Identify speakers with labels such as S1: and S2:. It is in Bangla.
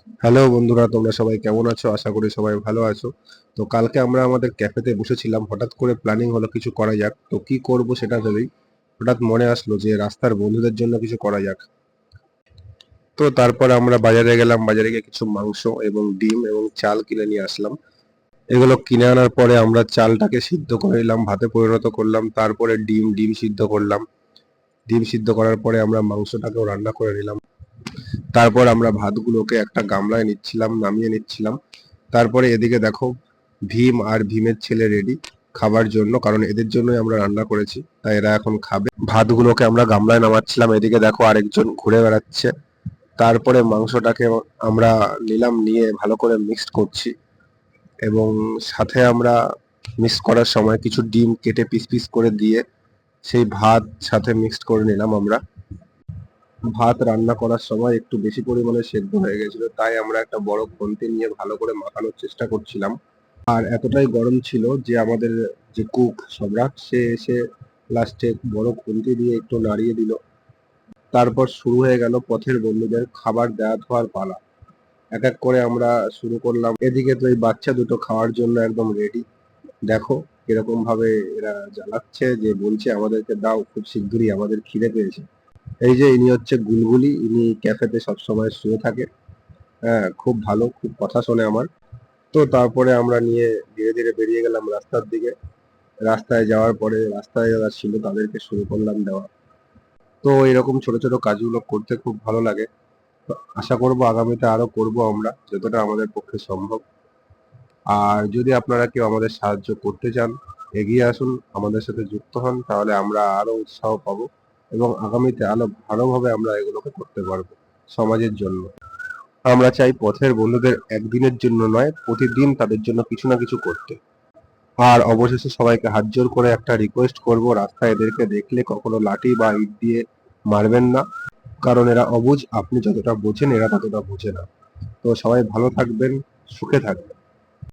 S1: হ্যালো বন্ধুরা, তোমরা সবাই কেমন আছো? আশা করি সবাই ভালো আছো। তো কালকে আমরা আমাদের ক্যাফেতে বসেছিলাম, হঠাৎ করে প্ল্যানিং হলো কিছু করা যাক। তো কি করব সেটা ভেবেই হঠাৎ মনে আসলো যে রাস্তার বন্ধুদের জন্য কিছু করা যাক। তো তারপর আমরা বাজারে গেলাম, বাজারে গিয়ে কিছু মাংস এবং ডিম এবং চাল কিনে নিয়ে আসলাম। এগুলো কিনে আনার পরে আমরা চালটাকে সিদ্ধ করে নিলাম, ভাতে পরিণত করলাম। তারপরে ডিম সিদ্ধ করলাম। ডিম সিদ্ধ করার পরে আমরা মাংসটাকেও রান্না করে নিলাম। তারপর আমরা ভাতগুলোকে একটা গামলায় নিচ্ছিলাম, নামিয়ে নিচ্ছিলাম। তারপরে এদিকে দেখো, ভীম আর ভীমের ছেলে রেডি খাবার জন্য, কারণ এদের জন্যই আমরা রান্না করেছি, তাই এরা এখন খাবে। ভাতগুলোকে আমরা গামলায় নামাচ্ছিলাম, এদিকে দেখো আরেকজন ঘুরে বেড়াচ্ছে। তারপরে মাংসটাকে আমরা নিলাম, নিয়ে ভালো করে মিক্সড করছি, এবং সাথে আমরা মিক্স করার সময় কিছু ডিম কেটে পিস পিস করে দিয়ে সেই ভাত সাথে মিক্সড করে নিলাম আমরা। ভাত রান্না করার সময় একটু বেশি পরিমাণে সেদ্ধ হয়ে গেছিল, তাই আমরা একটা বড় খুন্তি নিয়ে ভালো করে মাখানোর চেষ্টা করছিলাম। আর এতটাই গরম ছিল যে আমাদের যে কুক সম্রাট, সে এসে লাস্টে বড় খুন্তি দিয়ে একটু নাড়িয়ে দিল। তারপর শুরু হয়ে গেল পথের বন্ধুদের খাবার দেওয়া ধোয়ার পালা। এক এক করে আমরা শুরু করলাম। এদিকে তো এই বাচ্চা দুটো খাওয়ার জন্য একদম রেডি। দেখো কিরকম ভাবে এরা জ্বালাচ্ছে, যে বলছে আমাদেরকে দাও, খুব শিগগিরই আমাদের খিদে পেয়েছে। এই যে ইনি হচ্ছে গুলগুলি, ইনি ক্যাফেতে সবসময় শুয়ে থাকে। হ্যাঁ, খুব ভালো, খুব কথা শোনে আমার। তো তারপরে আমরা নিয়ে ধীরে ধীরে বেরিয়ে গেলাম রাস্তার দিকে। রাস্তায় যাওয়ার পরে রাস্তায় যারা ছিল তাদেরকে শুরু করলাম দেওয়া। তো এরকম ছোট ছোট কাজগুলো করতে খুব ভালো লাগে। তো আশা করব আগামীতে আরো করব আমরা, যতটা আমাদের পক্ষে সম্ভব। আর যদি আপনারা কেউ আমাদের সাহায্য করতে চান, এগিয়ে আসুন, আমাদের সাথে যুক্ত হন, তাহলে আমরা আরো উৎসাহ পাবো এবং আগামীতে আরো ভালোভাবে আমরা এগুলোকে করতে পারবো সমাজের জন্য। আমরা চাই পথের বন্ধুদের একদিনের জন্য নয়, প্রতিদিন তাদের জন্য কিছু না কিছু করতে। আর অবশেষে সবাইকে হাত জোড় করে একটা রিকোয়েস্ট করব, রাস্তায় এদেরকে দেখলে কখনো লাঠি বা ইট দিয়ে মারবেন না, কারণ এরা অবুঝ। আপনি যতটা বোঝেন এরা ততটা বোঝে না। তো সবাই ভালো থাকবেন, সুখে থাকবেন।